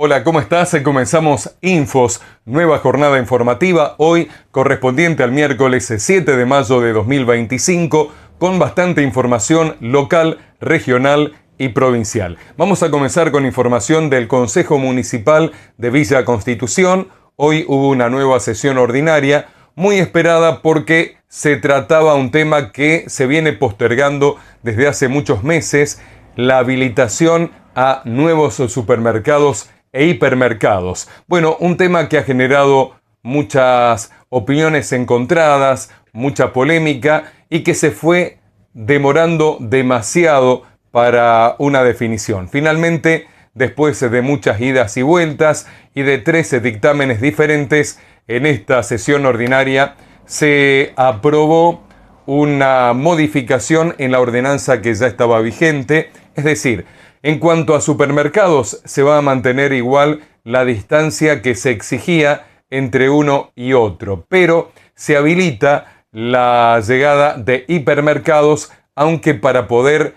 Hola, ¿cómo estás? Comenzamos Infos, nueva jornada informativa, hoy correspondiente al miércoles 7 de mayo de 2025, con bastante información local, regional y provincial. Vamos a comenzar con información del Consejo Municipal de Villa Constitución. Hoy hubo una nueva sesión ordinaria, muy esperada porque se trataba un tema que se viene postergando desde hace muchos meses, la habilitación a nuevos supermercados e hipermercados. Bueno, un tema que ha generado muchas opiniones encontradas, mucha polémica y que se fue demorando demasiado para una definición. Finalmente, después de muchas idas y vueltas y de 13 dictámenes diferentes, en esta sesión ordinaria se aprobó una modificación en la ordenanza que ya estaba vigente, es decir, en cuanto a supermercados, se va a mantener igual la distancia que se exigía entre uno y otro, pero se habilita la llegada de hipermercados, aunque para poder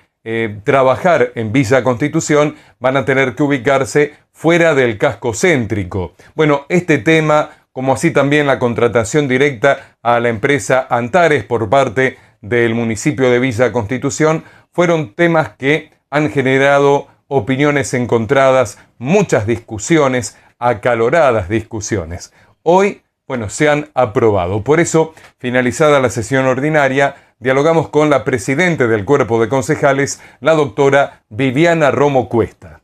trabajar en Villa Constitución van a tener que ubicarse fuera del casco céntrico. Bueno, este tema, como así también la contratación directa a la empresa Antares por parte del municipio de Villa Constitución, fueron temas que han generado opiniones encontradas, muchas discusiones, acaloradas discusiones. Hoy, se han aprobado. Por eso, finalizada la sesión ordinaria, dialogamos con la presidenta del Cuerpo de Concejales, la doctora Viviana Romo Cuesta.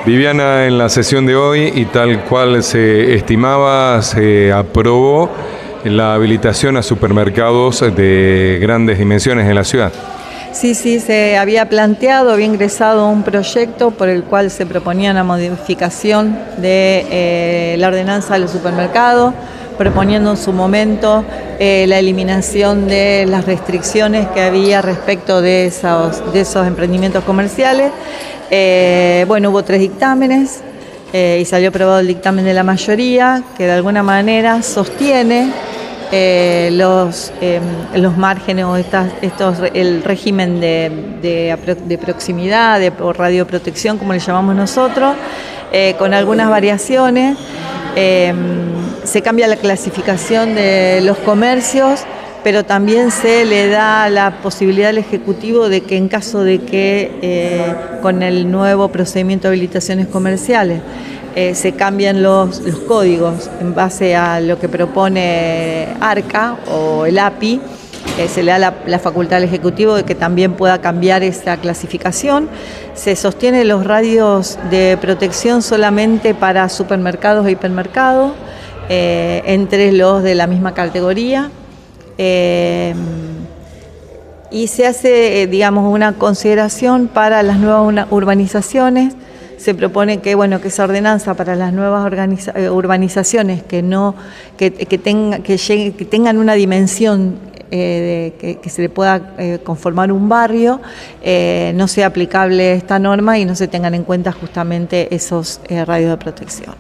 Viviana, en la sesión de hoy, y tal cual se estimaba, se aprobó la habilitación a supermercados de grandes dimensiones en la ciudad. Sí, se había ingresado un proyecto por el cual se proponía una modificación de la ordenanza del supermercado, proponiendo en su momento la eliminación de las restricciones que había respecto de esos emprendimientos comerciales. Hubo 3 dictámenes y salió aprobado el dictamen de la mayoría, que de alguna manera sostiene los márgenes o el régimen de proximidad, o radioprotección, como le llamamos nosotros, con algunas variaciones. Se cambia la clasificación de los comercios, pero también se le da la posibilidad al Ejecutivo de que en caso de que con el nuevo procedimiento de habilitaciones comerciales se cambian los códigos en base a lo que propone ARCA o el API, se le da la facultad al Ejecutivo de que también pueda cambiar esa clasificación. Se sostienen los radios de protección solamente para supermercados e hipermercados, entre los de la misma categoría. Y se hace, una consideración para las nuevas urbanizaciones. Se propone que esa ordenanza para las nuevas urbanizaciones que tengan una dimensión que se le pueda conformar un barrio, no sea aplicable esta norma y no se tengan en cuenta justamente esos radios de protección.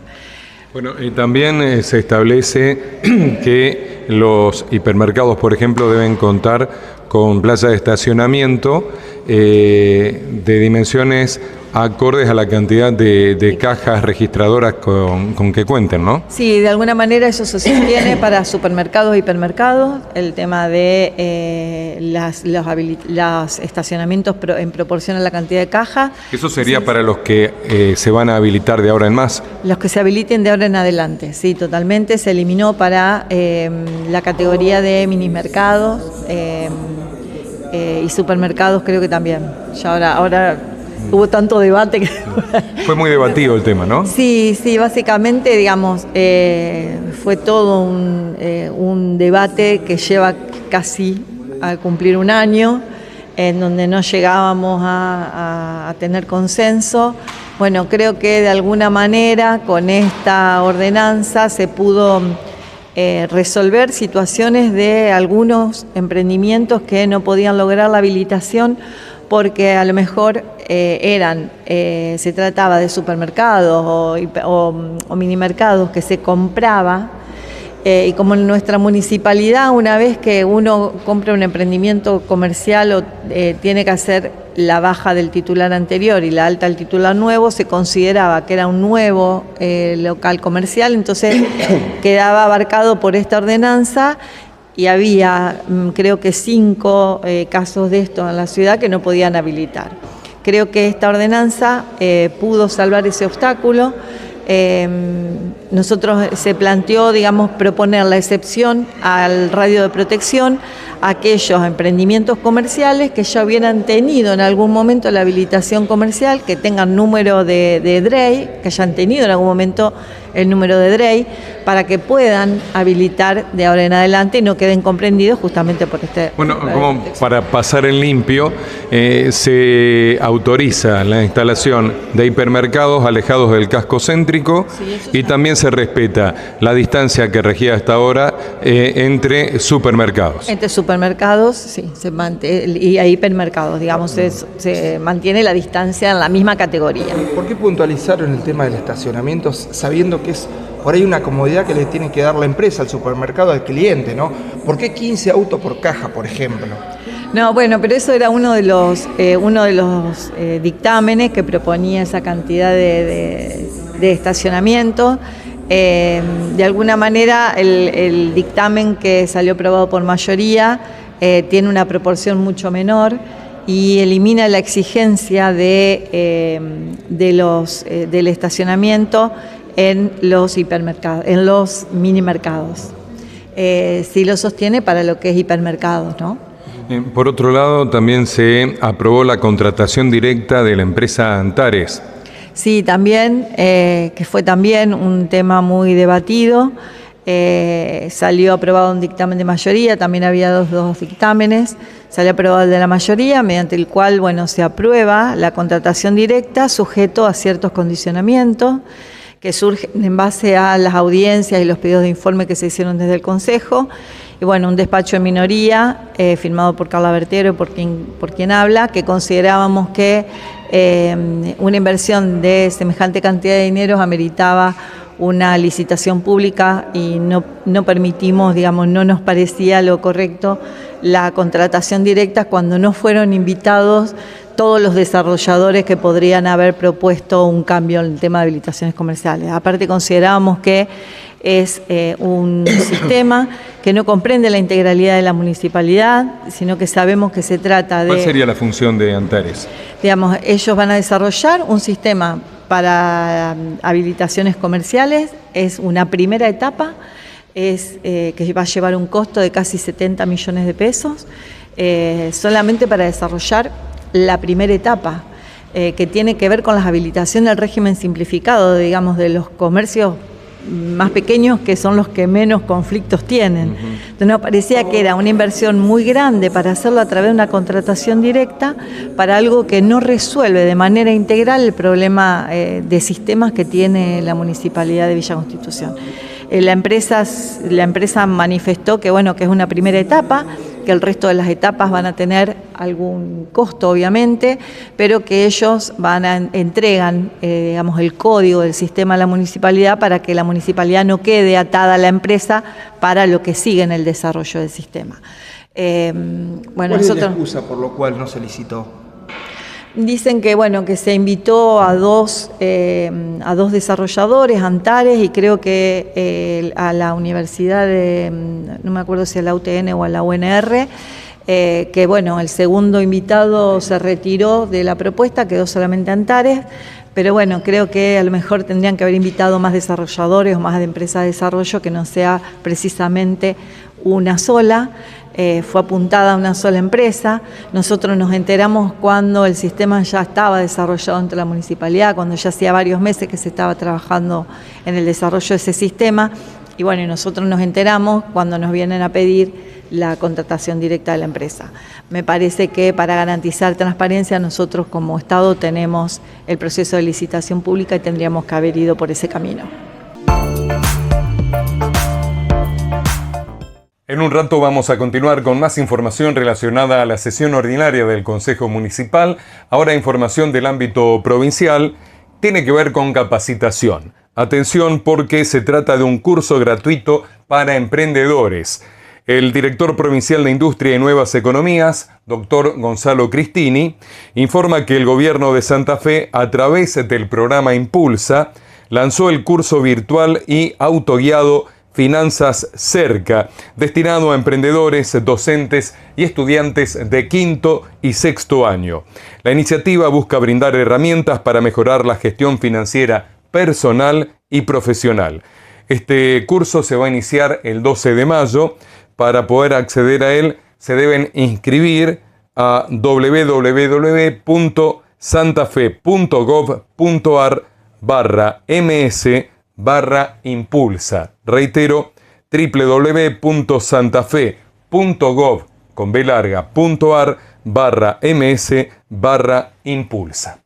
Y también se establece que los hipermercados, por ejemplo, deben contar con plazas de estacionamiento de dimensiones acordes a la cantidad de cajas registradoras con que cuenten, ¿no? Sí, de alguna manera eso se sostiene para supermercados e hipermercados, el tema de los estacionamientos en proporción a la cantidad de cajas. ¿Eso sería para los que se van a habilitar de ahora en más? Los que se habiliten de ahora en adelante, sí, totalmente. Se eliminó para la categoría de minimercados y supermercados, creo que también. Ya ahora hubo tanto debate que... Fue muy debatido el tema, ¿no? Sí, básicamente, fue todo un debate que lleva casi a cumplir un año, en donde no llegábamos a tener consenso. Creo que de alguna manera con esta ordenanza se pudo resolver situaciones de algunos emprendimientos que no podían lograr la habilitación porque a lo mejor se trataba de supermercados o minimercados que se compraba Y como en nuestra municipalidad, una vez que uno compra un emprendimiento comercial tiene que hacer la baja del titular anterior y la alta del titular nuevo, se consideraba que era un nuevo local comercial, entonces quedaba abarcado por esta ordenanza y había creo que 5 casos de esto en la ciudad que no podían habilitar. Creo que esta ordenanza pudo salvar ese obstáculo. Nosotros se planteó, digamos, proponer la excepción al radio de protección a aquellos emprendimientos comerciales que ya hubieran tenido en algún momento la habilitación comercial, que tengan número de DREI, que hayan tenido en algún momento el número de DREI, para que puedan habilitar de ahora en adelante y no queden comprendidos justamente por este... Bueno, como para pasar en limpio, se autoriza la instalación de hipermercados alejados del casco céntrico, sí, y también se respeta la distancia que regía hasta ahora entre supermercados. Entre supermercados, sí, y hipermercados, digamos, se mantiene la distancia en la misma categoría. ¿Por qué puntualizaron el tema del estacionamiento sabiendo que es por ahí una comodidad que le tiene que dar la empresa al supermercado al cliente, ¿no? ¿Por qué 15 autos por caja, por ejemplo? No, bueno, pero eso era uno de los dictámenes que proponía esa cantidad de estacionamiento. De alguna manera el dictamen que salió aprobado por mayoría tiene una proporción mucho menor y elimina la exigencia del estacionamiento en los hipermercados, en los minimercados. Sí lo sostiene para lo que es hipermercados, ¿no? Por otro lado, también se aprobó la contratación directa de la empresa Antares. Sí, también, que fue también un tema muy debatido. Salió aprobado un dictamen de mayoría, también había dos dictámenes. Salió aprobado el de la mayoría, mediante el cual, bueno, se aprueba la contratación directa sujeto a ciertos condicionamientos que surgen en base a las audiencias y los pedidos de informe que se hicieron desde el Consejo. Y bueno, un despacho de minoría firmado por Carla Bertero, por quien habla, que considerábamos que una inversión de semejante cantidad de dinero ameritaba una licitación pública y no permitimos, digamos, no nos parecía lo correcto la contratación directa cuando no fueron invitados todos los desarrolladores que podrían haber propuesto un cambio en el tema de habilitaciones comerciales. Aparte considerábamos que es un sistema que no comprende la integralidad de la municipalidad, sino que sabemos que se trata de... ¿Cuál sería la función de Antares? Digamos, ellos van a desarrollar un sistema para habilitaciones comerciales, es una primera etapa, que va a llevar un costo de casi 70 millones de pesos, solamente para desarrollar la primera etapa, que tiene que ver con las habilitaciones del régimen simplificado, digamos, de los comercios más pequeños, que son los que menos conflictos tienen. Entonces nos parecía que era una inversión muy grande para hacerlo a través de una contratación directa para algo que no resuelve de manera integral el problema de sistemas que tiene la Municipalidad de Villa Constitución. La empresa manifestó que, bueno, que es una primera etapa, que el resto de las etapas van a tener algún costo, obviamente, pero que ellos entregan, digamos, el código del sistema a la municipalidad para que la municipalidad no quede atada a la empresa para lo que sigue en el desarrollo del sistema. ¿Cuál es la excusa por lo cual no se licitó? Dicen que, bueno, que se invitó a dos desarrolladores, Antares, y creo que a la universidad de, no me acuerdo si a la UTN o a la UNR, que bueno, el segundo invitado se retiró de la propuesta, quedó solamente Antares, pero bueno, creo que a lo mejor tendrían que haber invitado más desarrolladores o más de empresas de desarrollo, que no sea precisamente una sola. Fue apuntada a una sola empresa. Nosotros nos enteramos cuando el sistema ya estaba desarrollado entre la municipalidad, cuando ya hacía varios meses que se estaba trabajando en el desarrollo de ese sistema, y bueno, y nosotros nos enteramos cuando nos vienen a pedir la contratación directa de la empresa. Me parece que para garantizar transparencia nosotros como Estado tenemos el proceso de licitación pública y tendríamos que haber ido por ese camino. En un rato vamos a continuar con más información relacionada a la sesión ordinaria del Consejo Municipal. Ahora información del ámbito provincial, tiene que ver con capacitación. Atención porque se trata de un curso gratuito para emprendedores. El director provincial de Industria y Nuevas Economías, doctor Gonzalo Cristini, informa que el gobierno de Santa Fe, a través del programa Impulsa, lanzó el curso virtual y autoguiado Finanzas Cerca, destinado a emprendedores, docentes y estudiantes de quinto y sexto año. La iniciativa busca brindar herramientas para mejorar la gestión financiera personal y profesional. Este curso se va a iniciar el 12 de mayo. Para poder acceder a él, se deben inscribir a www.santafe.gov.ar/ms/impulsa. Reitero, www.santafe.gov.ar/ms/impulsa.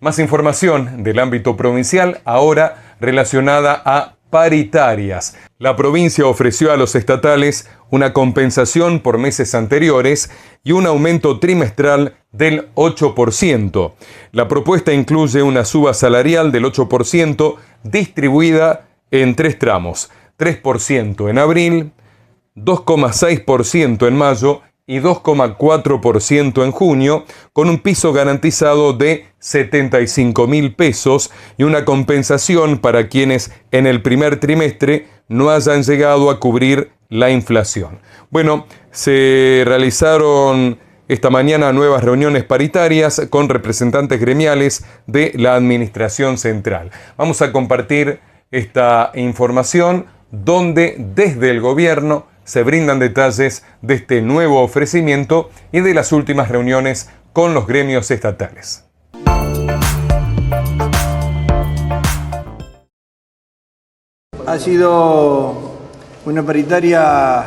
Más información del ámbito provincial, ahora relacionada a paritarias. La provincia ofreció a los estatales una compensación por meses anteriores y un aumento trimestral del 8%. La propuesta incluye una suba salarial del 8% distribuida en 3 tramos: 3% en abril, 2,6% en mayo y 2,4% en junio, con un piso garantizado de 75.000 pesos y una compensación para quienes en el primer trimestre no hayan llegado a cubrir la inflación. Bueno, se realizaron esta mañana nuevas reuniones paritarias con representantes gremiales de la Administración Central. Vamos a compartir esta información donde desde el gobierno se brindan detalles de este nuevo ofrecimiento y de las últimas reuniones con los gremios estatales. Ha sido una paritaria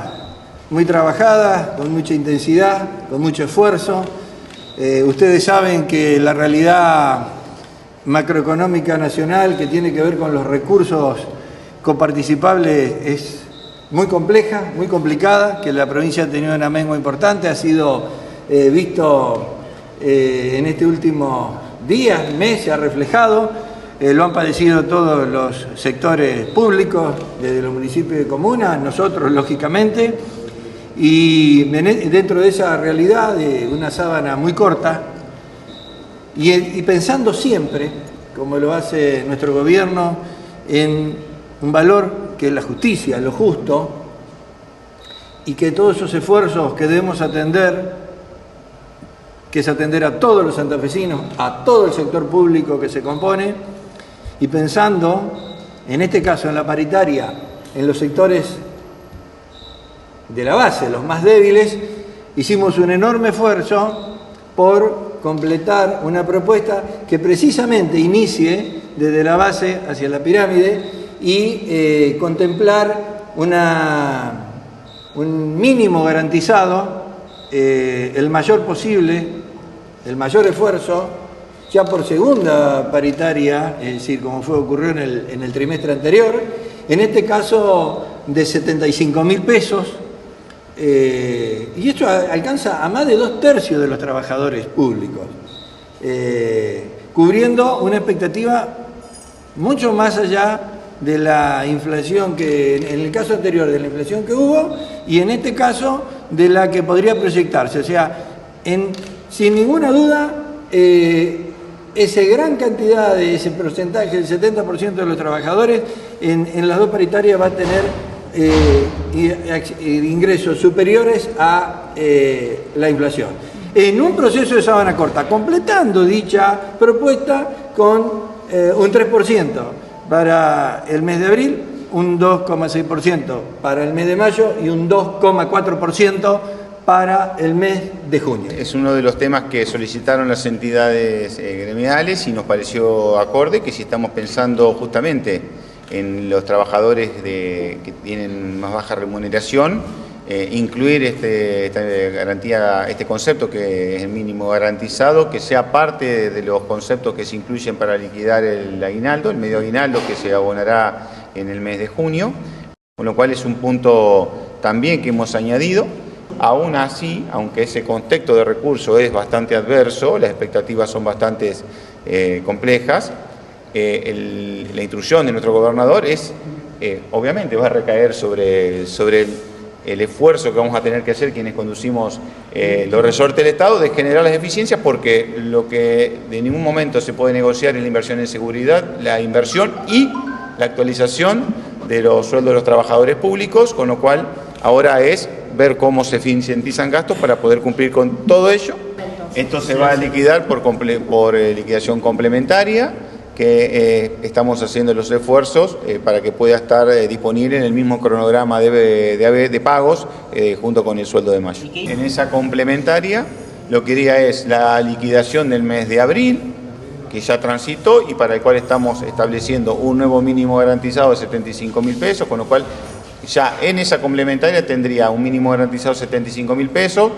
muy trabajada, con mucha intensidad, con mucho esfuerzo. Ustedes saben que la realidad macroeconómica nacional que tiene que ver con los recursos coparticipables es muy compleja, muy complicada, que la provincia ha tenido una mengua importante, ha sido visto en este último día, mes, se ha reflejado, lo han padecido todos los sectores públicos, desde los municipios y comunas, nosotros lógicamente, y dentro de esa realidad de una sábana muy corta, y pensando siempre, como lo hace nuestro gobierno, en un valor que es la justicia, lo justo, y que todos esos esfuerzos que debemos atender, que es atender a todos los santafesinos, a todo el sector público que se compone, y pensando, en este caso en la paritaria, en los sectores de la base, los más débiles, hicimos un enorme esfuerzo por completar una propuesta que precisamente inicie desde la base hacia la pirámide y contemplar un mínimo garantizado, el mayor posible, el mayor esfuerzo, ya por segunda paritaria, es decir, como ocurrió en el trimestre anterior, en este caso de 75.000 pesos, y esto alcanza a más de 2/3 de los trabajadores públicos, cubriendo una expectativa mucho más allá de la inflación que, en el caso anterior, de la inflación que hubo, y en este caso de la que podría proyectarse. O sea, sin ninguna duda, esa gran cantidad de ese porcentaje, el 70% de los trabajadores, en las dos paritarias va a tener ingresos superiores a la inflación. En un proceso de sábana corta, completando dicha propuesta con un 3% para el mes de abril, un 2,6% para el mes de mayo y un 2,4% para el mes de junio. Es uno de los temas que solicitaron las entidades gremiales y nos pareció acorde que si estamos pensando justamente en los trabajadores que tienen más baja remuneración, incluir esta garantía, este concepto que es el mínimo garantizado, que sea parte de los conceptos que se incluyen para liquidar el aguinaldo, el medio aguinaldo que se abonará en el mes de junio, con lo cual es un punto también que hemos añadido. Aún así, aunque ese contexto de recurso es bastante adverso, las expectativas son bastante complejas, la instrucción de nuestro gobernador es, obviamente va a recaer sobre el esfuerzo que vamos a tener que hacer quienes conducimos los resortes del Estado de generar las eficiencias, porque lo que de ningún momento se puede negociar es la inversión en seguridad, la inversión y la actualización de los sueldos de los trabajadores públicos, con lo cual ahora es ver cómo se eficientizan gastos para poder cumplir con todo ello. Esto se va a liquidar por liquidación complementaria, que estamos haciendo los esfuerzos para que pueda estar disponible en el mismo cronograma de pagos junto con el sueldo de mayo. En esa complementaria lo que diría es la liquidación del mes de abril, que ya transitó y para el cual estamos estableciendo un nuevo mínimo garantizado de 75.000 pesos, con lo cual ya en esa complementaria tendría un mínimo garantizado de 75.000 pesos,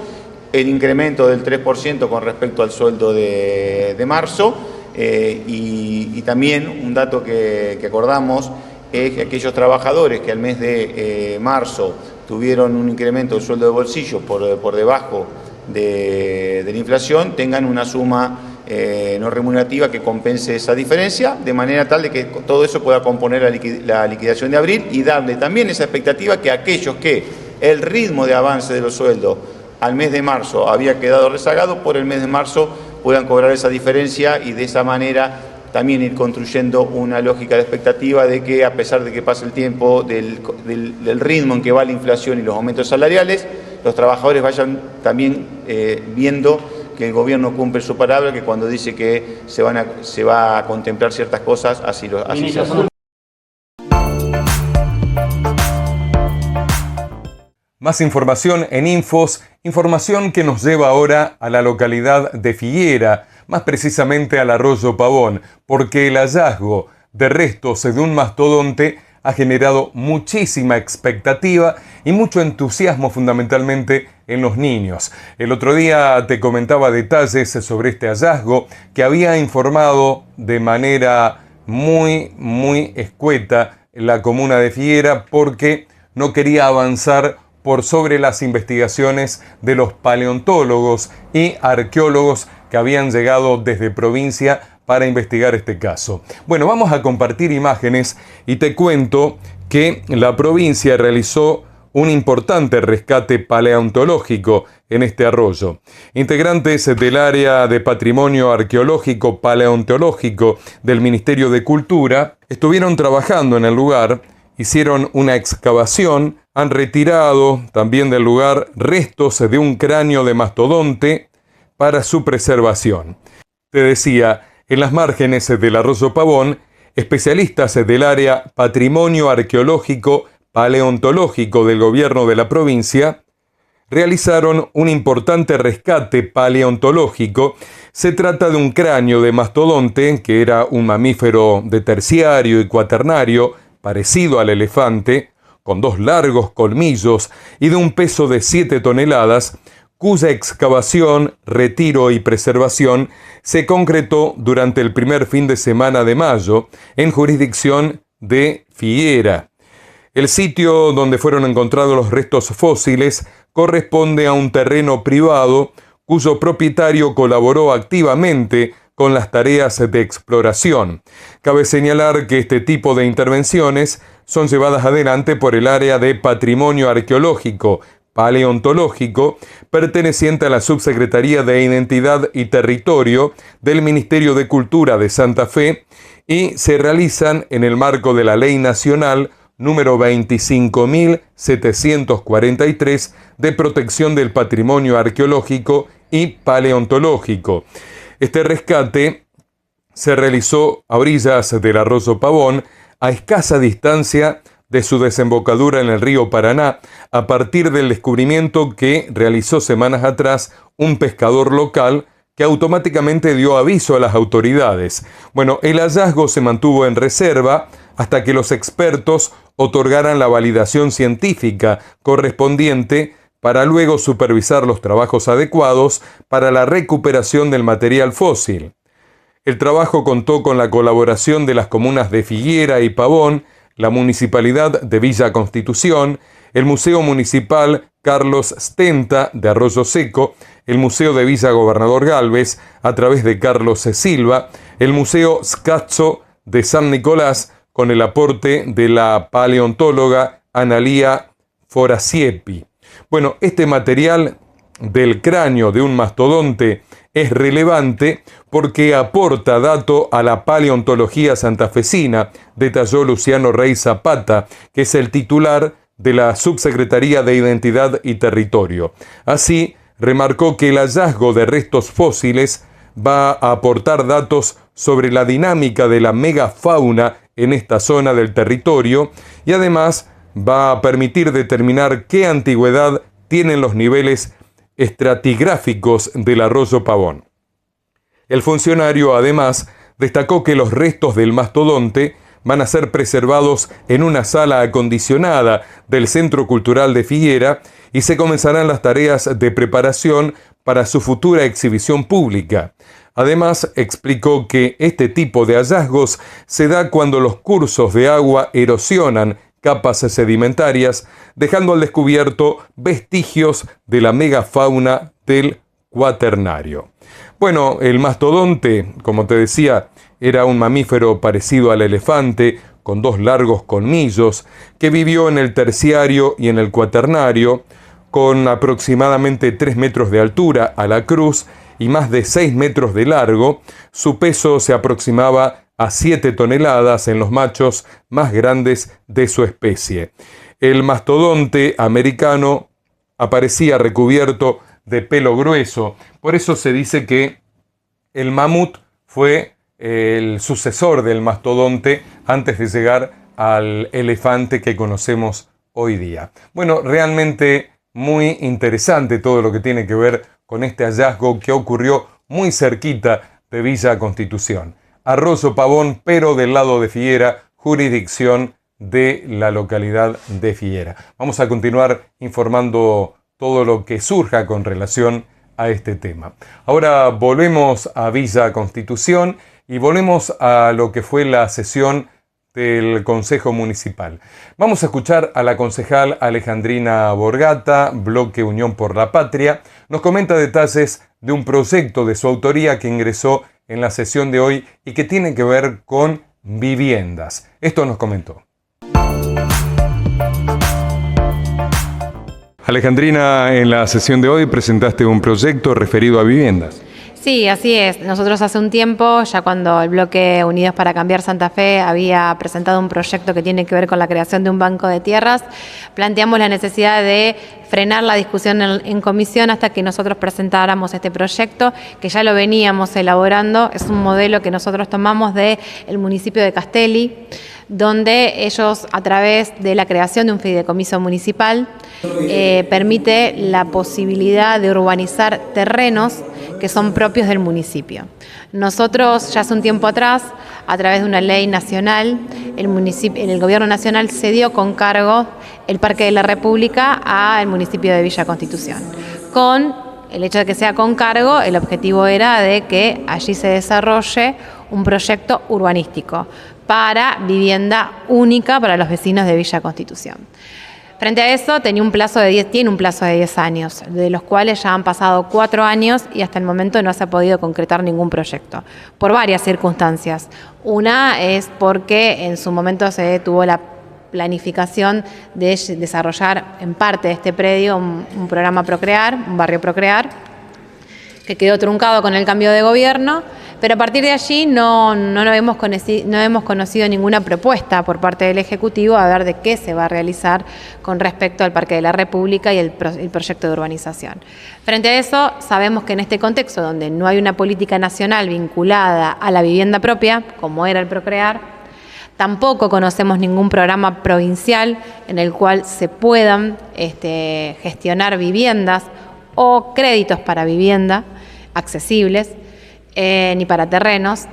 el incremento del 3% con respecto al sueldo de marzo, y también un dato que acordamos es que aquellos trabajadores que al mes de marzo tuvieron un incremento del sueldo de bolsillo por debajo de la inflación tengan una suma no remunerativa que compense esa diferencia, de manera tal de que todo eso pueda componer la liquidación de abril y darle también esa expectativa que aquellos que el ritmo de avance de los sueldos al mes de marzo había quedado rezagado, por el mes de marzo puedan cobrar esa diferencia y de esa manera también ir construyendo una lógica de expectativa de que a pesar de que pase el tiempo del ritmo en que va la inflación y los aumentos salariales, los trabajadores vayan también viendo que el gobierno cumple su palabra, que cuando dice que se va a contemplar ciertas cosas, así se hace. Más información en Infos, información que nos lleva ahora a la localidad de Figuera, más precisamente al Arroyo Pavón, porque el hallazgo de restos de un mastodonte ha generado muchísima expectativa y mucho entusiasmo fundamentalmente en los niños. El otro día te comentaba detalles sobre este hallazgo que había informado de manera muy escueta la comuna de Figuera porque no quería avanzar por sobre las investigaciones de los paleontólogos y arqueólogos que habían llegado desde provincia para investigar este caso. Bueno, vamos a compartir imágenes y te cuento que la provincia realizó un importante rescate paleontológico en este arroyo. Integrantes del área de patrimonio arqueológico paleontológico del Ministerio de Cultura estuvieron trabajando en el lugar, hicieron una excavación, han retirado también del lugar restos de un cráneo de mastodonte para su preservación. Te decía, en las márgenes del Arroyo Pavón, especialistas del área patrimonio arqueológico paleontológico del gobierno de la provincia realizaron un importante rescate paleontológico. Se trata de un cráneo de mastodonte, que era un mamífero de terciario y cuaternario, parecido al elefante, con 2 largos colmillos y de un peso de 7 toneladas, cuya excavación, retiro y preservación se concretó durante el primer fin de semana de mayo en jurisdicción de Figuera. El sitio donde fueron encontrados los restos fósiles corresponde a un terreno privado cuyo propietario colaboró activamente con las tareas de exploración. Cabe señalar que este tipo de intervenciones son llevadas adelante por el área de patrimonio arqueológico paleontológico perteneciente a la Subsecretaría de Identidad y Territorio del Ministerio de Cultura de Santa Fe y se realizan en el marco de la Ley Nacional número 25.743 de protección del patrimonio arqueológico y paleontológico. Este rescate se realizó a orillas del Arroyo Pavón, a escasa distancia de su desembocadura en el río Paraná, a partir del descubrimiento que realizó semanas atrás un pescador local que automáticamente dio aviso a las autoridades. Bueno, el hallazgo se mantuvo en reserva hasta que los expertos otorgaran la validación científica correspondiente para luego supervisar los trabajos adecuados para la recuperación del material fósil. El trabajo contó con la colaboración de las comunas de Figuera y Pavón, la Municipalidad de Villa Constitución, el Museo Municipal Carlos Stenta de Arroyo Seco, el Museo de Villa Gobernador Galvez, a través de Carlos Silva, el Museo Scazzo de San Nicolás con el aporte de la paleontóloga Analía Forasiepi. Bueno, este material del cráneo de un mastodonte es relevante porque aporta dato a la paleontología santafesina, detalló Luciano Rey Zapata, que es el titular de la Subsecretaría de Identidad y Territorio. Así, remarcó que el hallazgo de restos fósiles va a aportar datos sobre la dinámica de la megafauna en esta zona del territorio y además va a permitir determinar qué antigüedad tienen los niveles estratigráficos del arroyo Pavón. El funcionario además destacó que los restos del mastodonte van a ser preservados en una sala acondicionada del Centro Cultural de Figuera y se comenzarán las tareas de preparación para su futura exhibición pública. Además, explicó que este tipo de hallazgos se da cuando los cursos de agua erosionan capas sedimentarias, dejando al descubierto vestigios de la megafauna del Cuaternario. Bueno, el mastodonte, como te decía, era un mamífero parecido al elefante, con 2 largos colmillos, que vivió en el Terciario y en el Cuaternario, con aproximadamente 3 metros de altura a la cruz y más de 6 metros de largo. Su peso se aproximaba a 7 toneladas en los machos más grandes de su especie. El mastodonte americano aparecía recubierto de pelo grueso, por eso se dice que el mamut fue el sucesor del mastodonte antes de llegar al elefante que conocemos hoy día. Bueno, realmente muy interesante todo lo que tiene que ver con este hallazgo que ocurrió muy cerquita de Villa Constitución. Arroyo Pavón, pero del lado de Figuera, jurisdicción de la localidad de Figuera. Vamos a continuar informando todo lo que surja con relación a este tema. Ahora volvemos a Villa Constitución y volvemos a lo que fue la sesión del Consejo Municipal. Vamos a escuchar a la concejal Alejandrina Borgata, Bloque Unión por la Patria. Nos comenta detalles de un proyecto de su autoría que ingresó en la sesión de hoy y que tiene que ver con viviendas. Esto nos comentó. Alejandrina, en la sesión de hoy presentaste un proyecto referido a viviendas. Sí, así es. Nosotros hace un tiempo, ya cuando el bloque Unidos para Cambiar Santa Fe había presentado un proyecto que tiene que ver con la creación de un banco de tierras, planteamos la necesidad de frenar la discusión en comisión hasta que nosotros presentáramos este proyecto, que ya lo veníamos elaborando. Es un modelo que nosotros tomamos del municipio de Castelli, donde ellos, a través de la creación de un fideicomiso municipal, permite la posibilidad de urbanizar terrenos que son propios del municipio. Nosotros, ya hace un tiempo atrás, a través de una ley nacional, el gobierno nacional cedió con cargo el Parque de la República al municipio de Villa Constitución. Con el hecho de que sea con cargo, el objetivo era de que allí se desarrolle un proyecto urbanístico para vivienda única para los vecinos de Villa Constitución. Frente a eso, tiene un plazo de 10 años, de los cuales ya han pasado 4 años y hasta el momento no se ha podido concretar ningún proyecto, por varias circunstancias. Una es porque en su momento se tuvo la planificación de desarrollar en parte de este predio un programa Procrear, un barrio Procrear, que quedó truncado con el cambio de gobierno, pero a partir de allí no hemos conocido ninguna propuesta por parte del Ejecutivo a ver de qué se va a realizar con respecto al Parque de la República y el proyecto de urbanización. Frente a eso, sabemos que en este contexto, donde no hay una política nacional vinculada a la vivienda propia, como era el Procrear, tampoco conocemos ningún programa provincial en el cual se puedan gestionar viviendas o créditos para vivienda accesibles, ni para terrenos,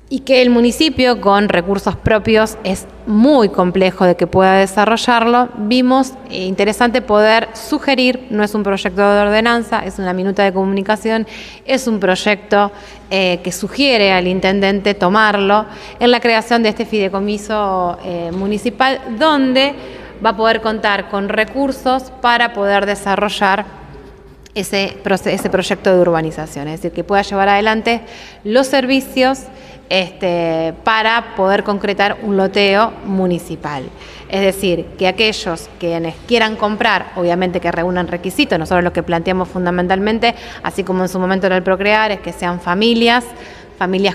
y que el municipio con recursos propios es muy complejo de que pueda desarrollarlo. Vimos interesante poder sugerir, no es un proyecto de ordenanza, es una minuta de comunicación, es un proyecto que sugiere al intendente tomarlo en la creación de este fideicomiso municipal, donde va a poder contar con recursos para poder desarrollar ese proyecto de urbanización, es decir, que pueda llevar adelante los servicios para poder concretar un loteo municipal. Es decir, que aquellos quienes quieran comprar, obviamente que reúnan requisitos, nosotros lo que planteamos fundamentalmente, así como en su momento era el Procrear, es que sean familias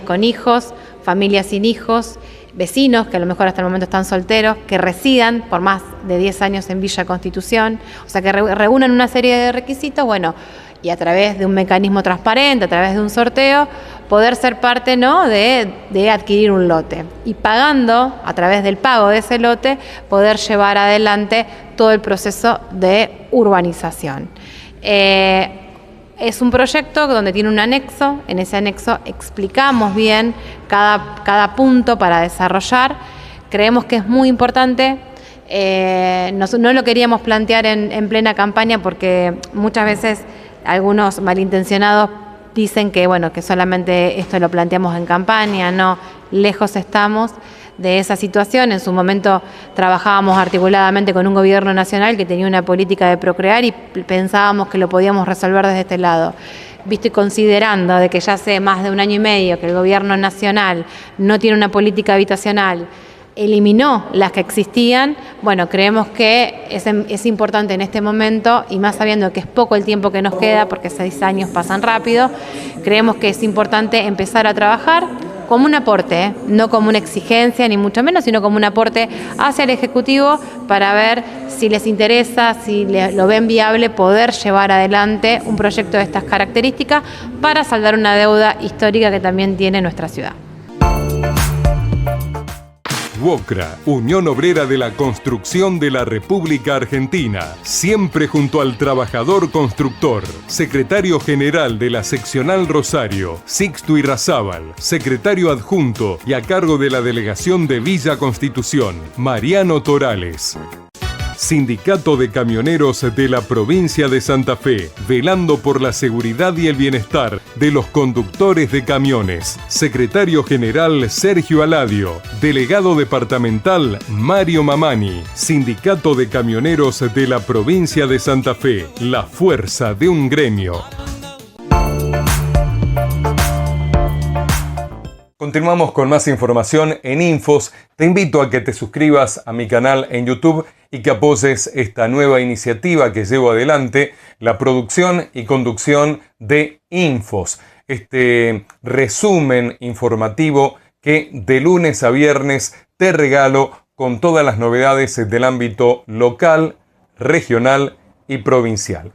con hijos, familias sin hijos, vecinos que a lo mejor hasta el momento están solteros, que residan por más de 10 años en Villa Constitución, o sea que reúnan una serie de requisitos, bueno, y a través de un mecanismo transparente, a través de un sorteo, poder ser parte, ¿no?, de adquirir un lote. Y pagando, a través del pago de ese lote, poder llevar adelante todo el proceso de urbanización. Es un proyecto donde tiene un anexo, en ese anexo explicamos bien cada punto para desarrollar. Creemos que es muy importante. No lo queríamos plantear en plena campaña porque muchas veces algunos malintencionados dicen que, bueno, que solamente esto lo planteamos en campaña. No, lejos estamos de esa situación. En su momento trabajábamos articuladamente con un gobierno nacional que tenía una política de procrear y pensábamos que lo podíamos resolver desde este lado. Visto y considerando de que ya hace más de un año y medio que el gobierno nacional no tiene una política habitacional, eliminó las que existían, bueno, creemos que es importante en este momento, y más sabiendo que es poco el tiempo que nos queda, porque 6 años pasan rápido, creemos que es importante empezar a trabajar como un aporte, no como una exigencia, ni mucho menos, sino como un aporte hacia el Ejecutivo para ver si les interesa, si lo ven viable, poder llevar adelante un proyecto de estas características para saldar una deuda histórica que también tiene nuestra ciudad. UOCRA, Unión Obrera de la Construcción de la República Argentina, siempre junto al trabajador constructor. Secretario General de la Seccional Rosario, Sixto Irrazábal. Secretario Adjunto y a cargo de la Delegación de Villa Constitución, Mariano Torales. Sindicato de Camioneros de la Provincia de Santa Fe, velando por la seguridad y el bienestar de los conductores de camiones. Secretario General Sergio Aladio. Delegado Departamental Mario Mamani. Sindicato de Camioneros de la Provincia de Santa Fe, la fuerza de un gremio. Continuamos con más información en Infos. Te invito a que te suscribas a mi canal en YouTube y que apoyes esta nueva iniciativa que llevo adelante, la producción y conducción de Infos. Este resumen informativo que de lunes a viernes te regalo con todas las novedades del ámbito local, regional y provincial.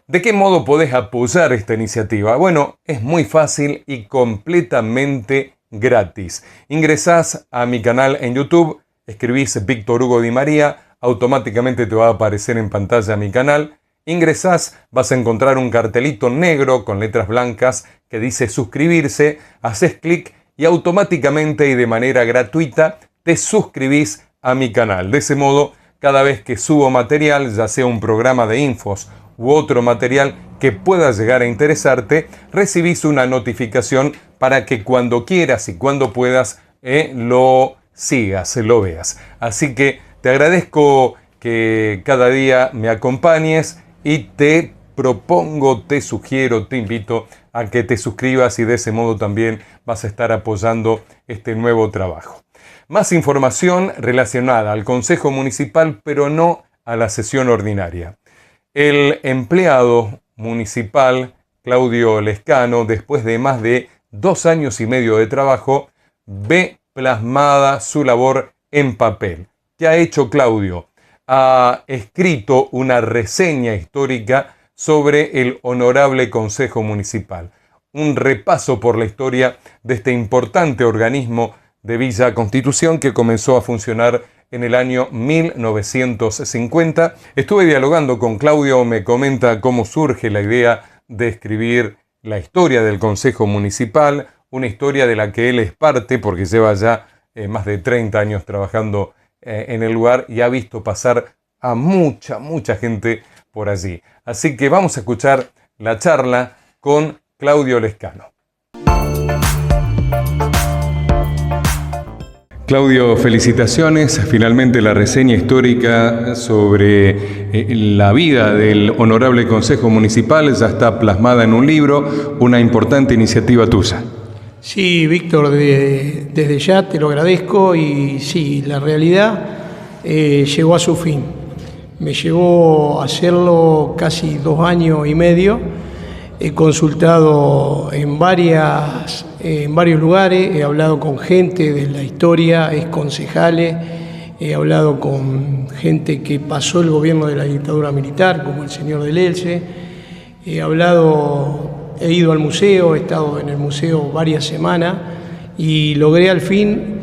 ¿De qué modo podés apoyar esta iniciativa? Bueno, es muy fácil y completamente gratis. Ingresás a mi canal en YouTube, escribís Víctor Hugo Di María, automáticamente te va a aparecer en pantalla mi canal. Ingresás, vas a encontrar un cartelito negro con letras blancas que dice suscribirse, haces clic y automáticamente y de manera gratuita te suscribís a mi canal. De ese modo, cada vez que subo material, ya sea un programa de Infos u otro material que pueda llegar a interesarte, recibís una notificación para que cuando quieras y cuando puedas lo sigas, lo veas. Así que te agradezco que cada día me acompañes y te propongo, te sugiero, te invito a que te suscribas y de ese modo también vas a estar apoyando este nuevo trabajo. Más información relacionada al Consejo Municipal, pero no a la sesión ordinaria. El empleado municipal Claudio Lescano, después de más de 2 años y medio de trabajo, ve plasmada su labor en papel. ¿Qué ha hecho Claudio? Ha escrito una reseña histórica sobre el Honorable Consejo Municipal. Un repaso por la historia de este importante organismo de Villa Constitución que comenzó a funcionar en el año 1950. Estuve dialogando con Claudio, me comenta cómo surge la idea de escribir la historia del Consejo Municipal, una historia de la que él es parte porque lleva ya más de 30 años trabajando en el lugar y ha visto pasar a mucha gente por allí. Así que vamos a escuchar la charla con Claudio Lescano. Claudio, felicitaciones. Finalmente la reseña histórica sobre la vida del Honorable Consejo Municipal ya está plasmada en un libro, una importante iniciativa tuya. Sí, Víctor, desde ya te lo agradezco y sí, la realidad llegó a su fin. Me llevó a hacerlo casi 2 años y medio. He consultado en varios lugares, he hablado con gente de la historia, concejales, he hablado con gente que pasó el gobierno de la dictadura militar, como el señor del Elce, he ido al museo, he estado en el museo varias semanas y logré al fin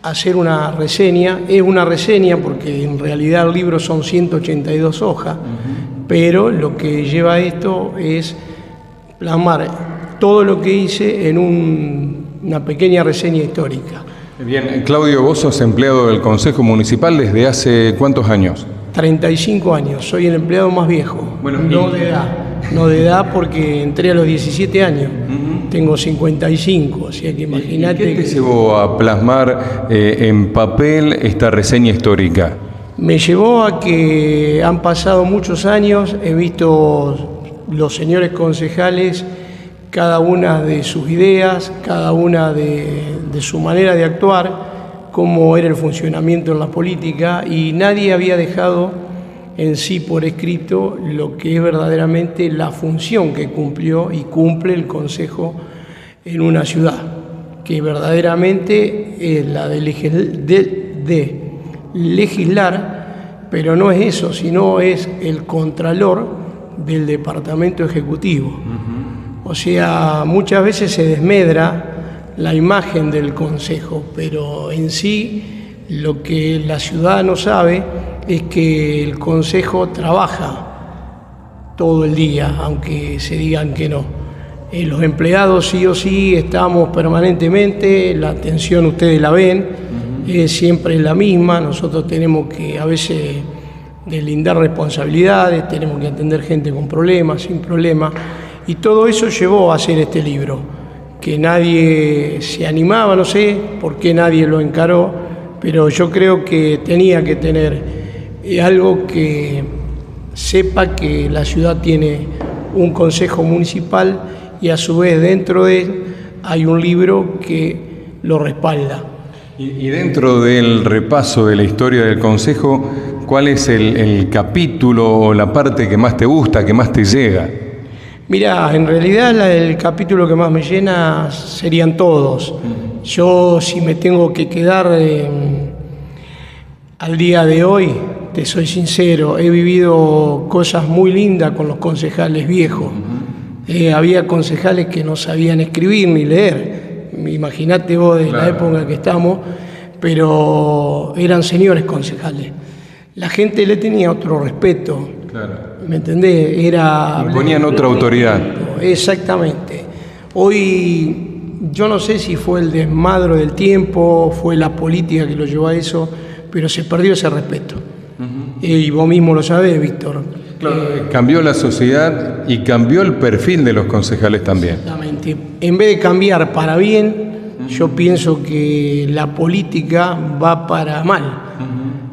hacer una reseña. Es una reseña porque en realidad el libro son 182 hojas, pero lo que lleva esto es plasmar todo lo que hice en una pequeña reseña histórica. Bien, Claudio, vos sos empleado del Consejo Municipal desde hace ¿cuántos años? 35 años, soy el empleado más viejo, Bueno, no de edad porque entré a los 17 años, tengo 55, así que imagínate. ¿Qué te llevó a plasmar en papel esta reseña histórica? Me llevó a que han pasado muchos años, he visto los señores concejales, cada una de sus ideas, cada una de su manera de actuar, cómo era el funcionamiento en la política, y nadie había dejado en sí por escrito lo que es verdaderamente la función que cumplió y cumple el Consejo en una ciudad, que verdaderamente es la de legislar, pero no es eso, sino es el contralor del Departamento Ejecutivo. O sea, muchas veces se desmedra la imagen del Consejo, pero en sí lo que la ciudad no sabe es que el Consejo trabaja todo el día, aunque se digan que no. Los empleados sí o sí estamos permanentemente, la atención ustedes la ven, es siempre la misma. Nosotros tenemos que a veces deslindar responsabilidades, tenemos que atender gente con problemas, sin problemas, y todo eso llevó a hacer este libro, que nadie se animaba, no sé por qué nadie lo encaró, pero yo creo que tenía que tener algo que sepa que la ciudad tiene un consejo municipal y a su vez dentro de él hay un libro que lo respalda. Y dentro del repaso de la historia del Consejo, ¿cuál es el capítulo o la parte que más te gusta, que más te llega? Mira, en realidad el capítulo que más me llena serían todos. Yo, si me tengo que quedar al día de hoy, te soy sincero, he vivido cosas muy lindas con los concejales viejos. Había concejales que no sabían escribir ni leer. Imagínate vos de la época que estamos, pero eran señores concejales. La gente le tenía otro respeto. Claro. ¿Me entendés? Imponían otra autoridad. Exactamente. Hoy yo no sé si fue el desmadro del tiempo, fue la política que lo llevó a eso, pero se perdió ese respeto. Y vos mismo lo sabés, Víctor. Claro, cambió la sociedad y cambió el perfil de los concejales también. Exactamente. En vez de cambiar para bien, yo pienso que la política va para mal.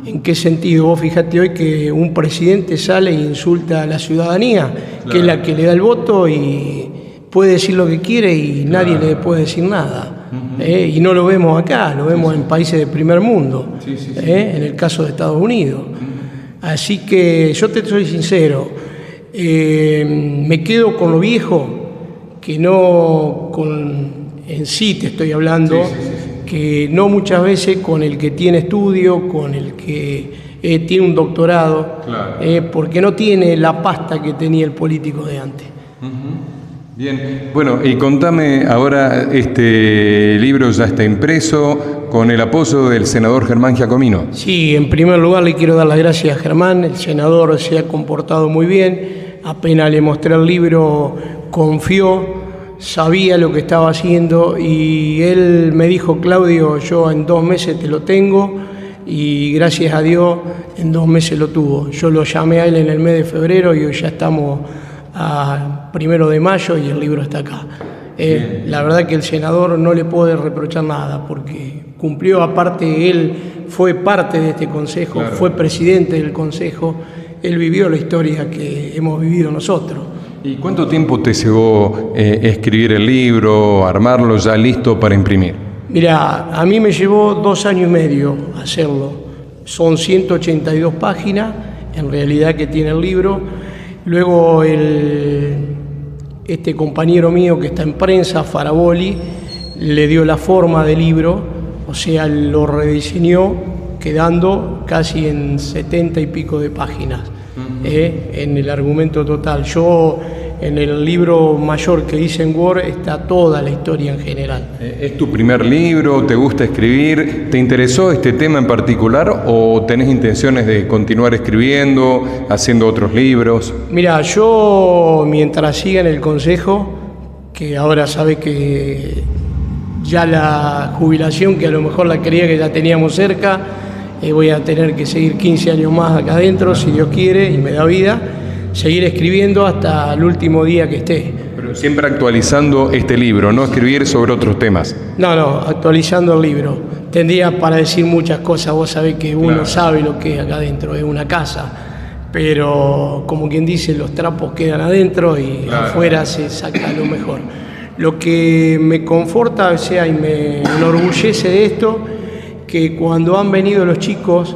¿En qué sentido? Vos fíjate hoy que un presidente sale e insulta a la ciudadanía, que es la que le da el voto y puede decir lo que quiere y nadie le puede decir nada. Y no lo vemos acá, lo vemos en países de primer mundo, en el caso de Estados Unidos. Así que yo te soy sincero, me quedo con lo viejo, que no en sí te estoy hablando, que no muchas veces con el que tiene estudio, con el que tiene un doctorado, porque no tiene la pasta que tenía el político de antes. Bien, bueno, y contame ahora, este libro ya está impreso con el apoyo del senador Germán Giacomino. Sí, en primer lugar le quiero dar las gracias a Germán, el senador se ha comportado muy bien, apenas le mostré el libro, confió, sabía lo que estaba haciendo y él me dijo: Claudio, yo en 2 meses te lo tengo, y gracias a Dios en 2 meses lo tuvo. Yo lo llamé a él en el mes de febrero y hoy ya estamos a 1 de mayo y el libro está acá. La verdad que el senador no le puede reprochar nada porque cumplió, aparte él fue parte de este consejo, fue presidente del consejo, él vivió la historia que hemos vivido nosotros. ¿Y cuánto tiempo te llevó escribir el libro, armarlo ya listo para imprimir? Mira, a mí me llevó 2 años y medio hacerlo. Son 182 páginas, en realidad, que tiene el libro. Luego este compañero mío que está en prensa, Faraboli, le dio la forma del libro, o sea, lo rediseñó, quedando casi en 70 y pico de páginas, en el argumento total. Yo, en el libro mayor que hice en Word, está toda la historia en general. ¿Es tu primer libro? ¿Te gusta escribir? ¿Te interesó este tema en particular o tenés intenciones de continuar escribiendo, haciendo otros libros? Mira, yo, mientras siga en el Consejo, que ahora sabe que ya la jubilación, que a lo mejor la creía que ya teníamos cerca, voy a tener que seguir 15 años más acá adentro, si Dios quiere y me da vida, seguir escribiendo hasta el último día que esté. Pero siempre actualizando este libro, no escribir sobre otros temas. No, actualizando el libro. Tendría para decir muchas cosas, vos sabés que uno sabe lo que es acá adentro, es una casa, pero como quien dice, los trapos quedan adentro y afuera se saca lo mejor. Lo que me conforta, o sea, y me enorgullece de esto, que cuando han venido los chicos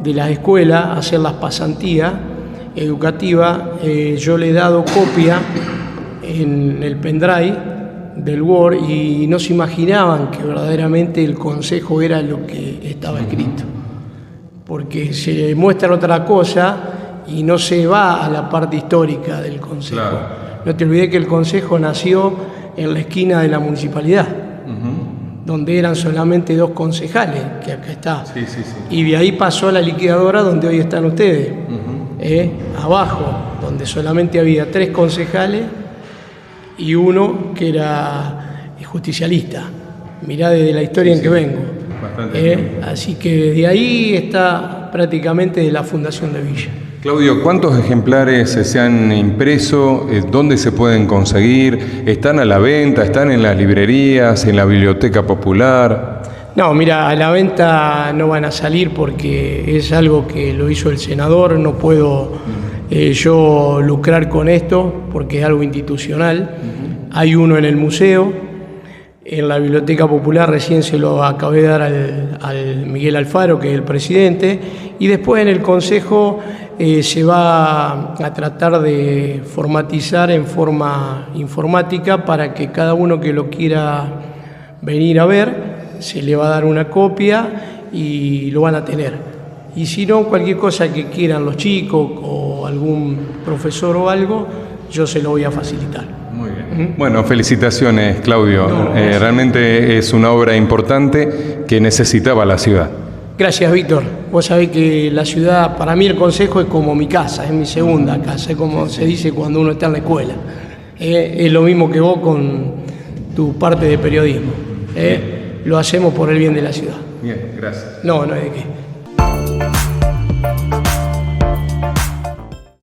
de las escuelas a hacer las pasantías educativas, yo le he dado copia en el pendrive del Word y no se imaginaban que verdaderamente el consejo era lo que estaba escrito, porque se muestra otra cosa y no se va a la parte histórica del consejo. No te olvides que el consejo nació en la esquina de la municipalidad, donde eran solamente 2 concejales, que acá está. Y de ahí pasó a la liquidadora, donde hoy están ustedes, abajo, donde solamente había 3 concejales y uno que era justicialista. Mirá desde la historia en que vengo. Así que desde ahí está prácticamente de la fundación de Villa. Claudio, ¿cuántos ejemplares se han impreso? ¿Dónde se pueden conseguir? ¿Están a la venta? ¿Están en las librerías? ¿En la biblioteca popular? No, mira, a la venta no van a salir porque es algo que lo hizo el senador. No puedo yo lucrar con esto porque es algo institucional. Hay uno en el museo, en la biblioteca popular recién se lo acabé de dar al Miguel Alfaro, que es el presidente, y después en el consejo se va a tratar de formatizar en forma informática para que cada uno que lo quiera venir a ver, se le va a dar una copia y lo van a tener. Y si no, cualquier cosa que quieran los chicos o algún profesor o algo, yo se lo voy a facilitar. Muy bien. Bueno, felicitaciones, Claudio. Realmente es una obra importante que necesitaba la ciudad. Gracias, Víctor. Vos sabés que la ciudad, para mí el consejo es como mi casa, es mi segunda casa, es como se dice cuando uno está en la escuela. Es lo mismo que vos con tu parte de periodismo. Lo hacemos por el bien de la ciudad. Bien, gracias. No hay de qué.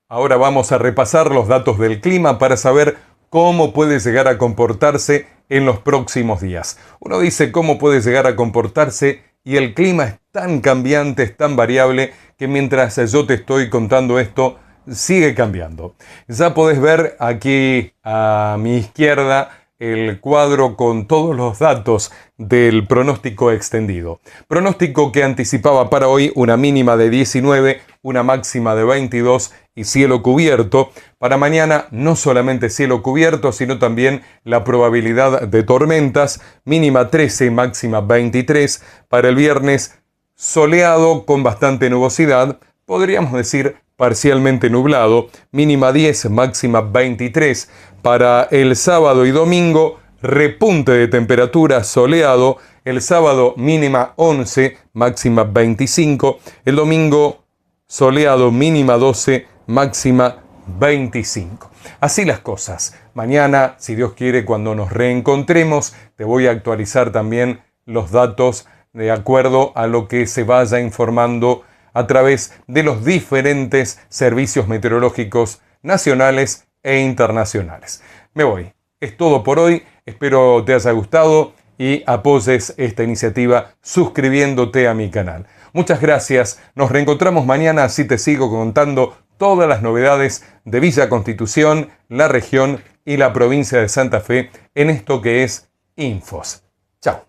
Ahora vamos a repasar los datos del clima para saber cómo puede llegar a comportarse en los próximos días. Uno dice cómo puede llegar a comportarse y el clima es tan cambiante, es tan variable, que mientras yo te estoy contando esto, sigue cambiando. Ya podés ver aquí a mi izquierda el cuadro con todos los datos del pronóstico extendido. Pronóstico que anticipaba para hoy una mínima de 19, una máxima de 22 y cielo cubierto. Para mañana no solamente cielo cubierto, sino también la probabilidad de tormentas, mínima 13, máxima 23. Para el viernes soleado con bastante nubosidad, podríamos decir parcialmente nublado, mínima 10, máxima 23. Para el sábado y domingo, repunte de temperatura soleado, el sábado mínima 11, máxima 25, el domingo soleado mínima 12, máxima 25. Así las cosas. Mañana, si Dios quiere, cuando nos reencontremos, te voy a actualizar también los datos de acuerdo a lo que se vaya informando a través de los diferentes servicios meteorológicos nacionales e internacionales. Me voy. Es todo por hoy. Espero te haya gustado y apoyes esta iniciativa suscribiéndote a mi canal. Muchas gracias. Nos reencontramos mañana, así te sigo contando todas las novedades de Villa Constitución, la región y la provincia de Santa Fe en esto que es Infos. Chao.